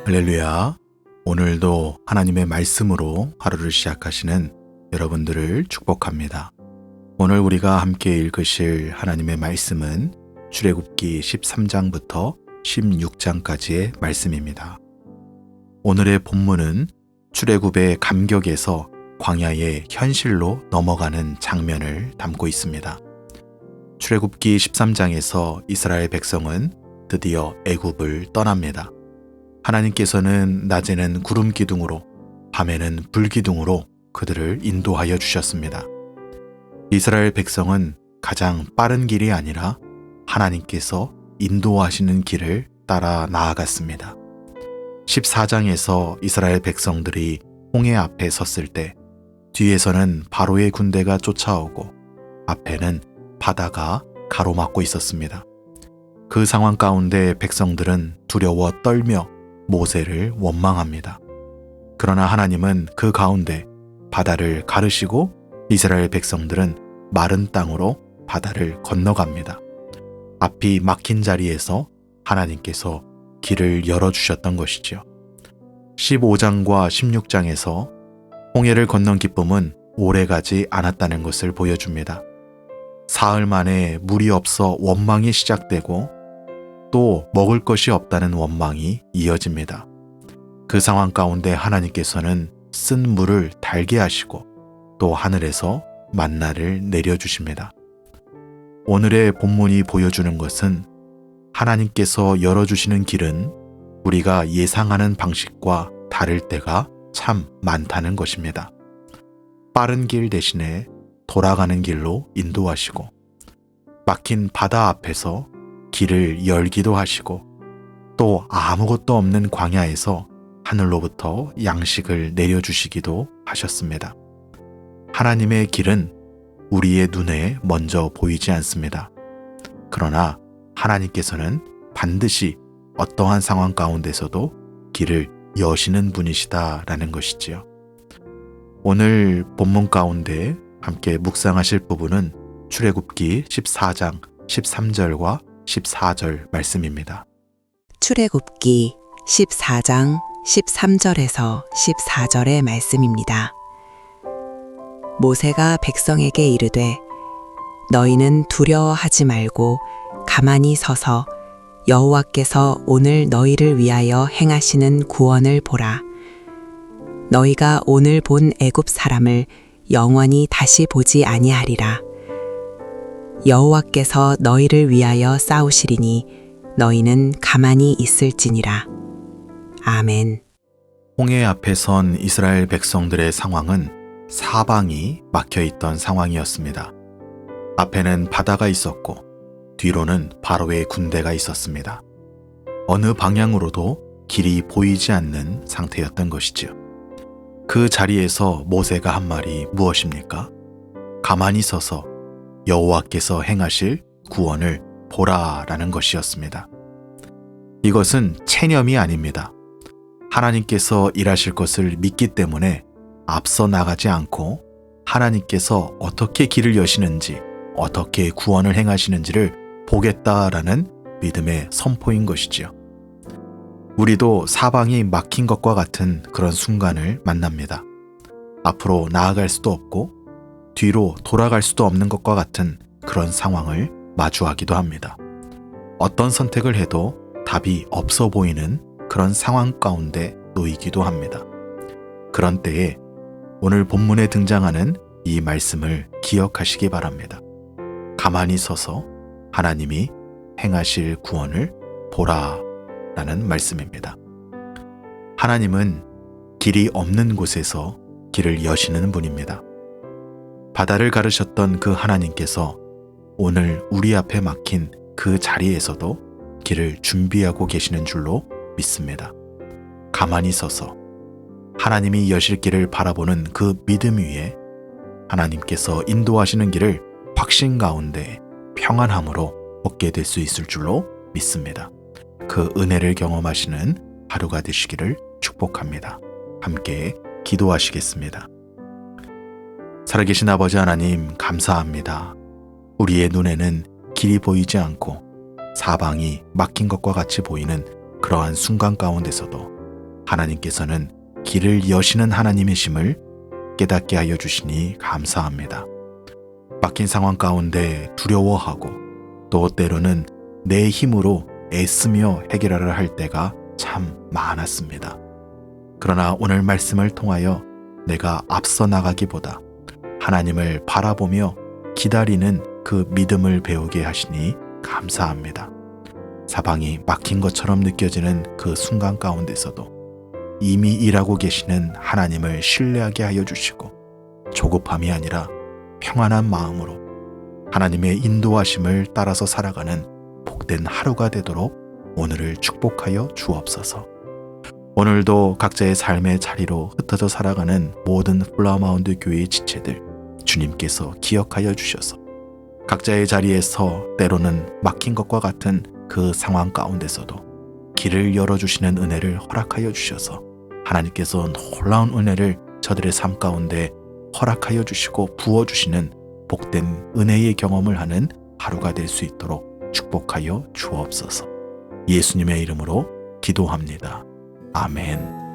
할렐루야. 오늘도 하나님의 말씀으로 하루를 시작하시는 여러분들을 축복합니다. 오늘 우리가 함께 읽으실 하나님의 말씀은 출애굽기 13장부터 16장까지의 말씀입니다. 오늘의 본문은 출애굽의 감격에서 광야의 현실로 넘어가는 장면을 담고 있습니다. 출애굽기 13장에서 이스라엘 백성은 드디어 애굽을 떠납니다. 하나님께서는 낮에는 구름 기둥으로, 밤에는 불 기둥으로 그들을 인도하여 주셨습니다. 이스라엘 백성은 가장 빠른 길이 아니라 하나님께서 인도하시는 길을 따라 나아갔습니다. 14장에서 이스라엘 백성들이 홍해 앞에 섰을 때 뒤에서는 바로의 군대가 쫓아오고 앞에는 바다가 가로막고 있었습니다. 그 상황 가운데 백성들은 두려워 떨며 모세를 원망합니다. 그러나 하나님은 그 가운데 바다를 가르시고 이스라엘 백성들은 마른 땅으로 바다를 건너갑니다. 앞이 막힌 자리에서 하나님께서 길을 열어주셨던 것이지요. 15장과 16장에서 홍해를 건넌 기쁨은 오래가지 않았다는 것을 보여줍니다. 사흘 만에 물이 없어 원망이 시작되고 또 먹을 것이 없다는 원망이 이어집니다. 그 상황 가운데 하나님께서는 쓴 물을 달게 하시고 또 하늘에서 만나를 내려주십니다. 오늘의 본문이 보여주는 것은 하나님께서 열어주시는 길은 우리가 예상하는 방식과 다를 때가 참 많다는 것입니다. 빠른 길 대신에 돌아가는 길로 인도하시고 막힌 바다 앞에서 길을 열기도 하시고 또 아무것도 없는 광야에서 하늘로부터 양식을 내려주시기도 하셨습니다. 하나님의 길은 우리의 눈에 먼저 보이지 않습니다. 그러나 하나님께서는 반드시 어떠한 상황 가운데서도 길을 여시는 분이시다라는 것이지요. 오늘 본문 가운데 함께 묵상하실 부분은 출애굽기 14장 13절과 14절 말씀입니다. 출애굽기 14장 13절에서 14절의 말씀입니다. 모세가 백성에게 이르되 너희는 두려워하지 말고 가만히 서서 여호와께서 오늘 너희를 위하여 행하시는 구원을 보라. 너희가 오늘 본 애굽 사람을 영원히 다시 보지 아니하리라. 여호와께서 너희를 위하여 싸우시리니 너희는 가만히 있을지니라. 아멘. 홍해 앞에 선 이스라엘 백성들의 상황은 사방이 막혀있던 상황이었습니다. 앞에는 바다가 있었고 뒤로는 바로의 군대가 있었습니다. 어느 방향으로도 길이 보이지 않는 상태였던 것이죠. 그 자리에서 모세가 한 말이 무엇입니까? 가만히 서서 여호와께서 행하실 구원을 보라라는 것이었습니다. 이것은 체념이 아닙니다. 하나님께서 일하실 것을 믿기 때문에 앞서 나가지 않고 하나님께서 어떻게 길을 여시는지, 어떻게 구원을 행하시는지를 보겠다라는 믿음의 선포인 것이지요. 우리도 사방이 막힌 것과 같은 그런 순간을 만납니다. 앞으로 나아갈 수도 없고 뒤로 돌아갈 수도 없는 것과 같은 그런 상황을 마주하기도 합니다. 어떤 선택을 해도 답이 없어 보이는 그런 상황 가운데 놓이기도 합니다. 그런 때에 오늘 본문에 등장하는 이 말씀을 기억하시기 바랍니다. 가만히 서서 하나님이 행하실 구원을 보라 라는 말씀입니다. 하나님은 길이 없는 곳에서 길을 여시는 분입니다. 바다를 가르셨던 그 하나님께서 오늘 우리 앞에 막힌 그 자리에서도 길을 준비하고 계시는 줄로 믿습니다. 가만히 서서 하나님이 여실 길을 바라보는 그 믿음 위에 하나님께서 인도하시는 길을 확신 가운데 평안함으로 걷게 될 수 있을 줄로 믿습니다. 그 은혜를 경험하시는 하루가 되시기를 축복합니다. 함께 기도하시겠습니다. 살아계신 아버지 하나님, 감사합니다. 우리의 눈에는 길이 보이지 않고 사방이 막힌 것과 같이 보이는 그러한 순간 가운데서도 하나님께서는 길을 여시는 하나님이심을 깨닫게 하여 주시니 감사합니다. 막힌 상황 가운데 두려워하고 또 때로는 내 힘으로 애쓰며 해결하려 할 때가 참 많았습니다. 그러나 오늘 말씀을 통하여 내가 앞서 나가기보다 하나님을 바라보며 기다리는 그 믿음을 배우게 하시니 감사합니다. 사방이 막힌 것처럼 느껴지는 그 순간 가운데서도 이미 일하고 계시는 하나님을 신뢰하게 하여 주시고 조급함이 아니라 평안한 마음으로 하나님의 인도하심을 따라서 살아가는 복된 하루가 되도록 오늘을 축복하여 주옵소서. 오늘도 각자의 삶의 자리로 흩어져 살아가는 모든 플라마운드 교회의 지체들 주님께서 기억하여 주셔서 각자의 자리에서 때로는 막힌 것과 같은 그 상황 가운데서도 길을 열어주시는 은혜를 허락하여 주셔서 하나님께서 놀라운 은혜를 저들의 삶 가운데 허락하여 주시고 부어주시는 복된 은혜의 경험을 하는 하루가 될 수 있도록 축복하여 주옵소서. 예수님의 이름으로 기도합니다. 아멘.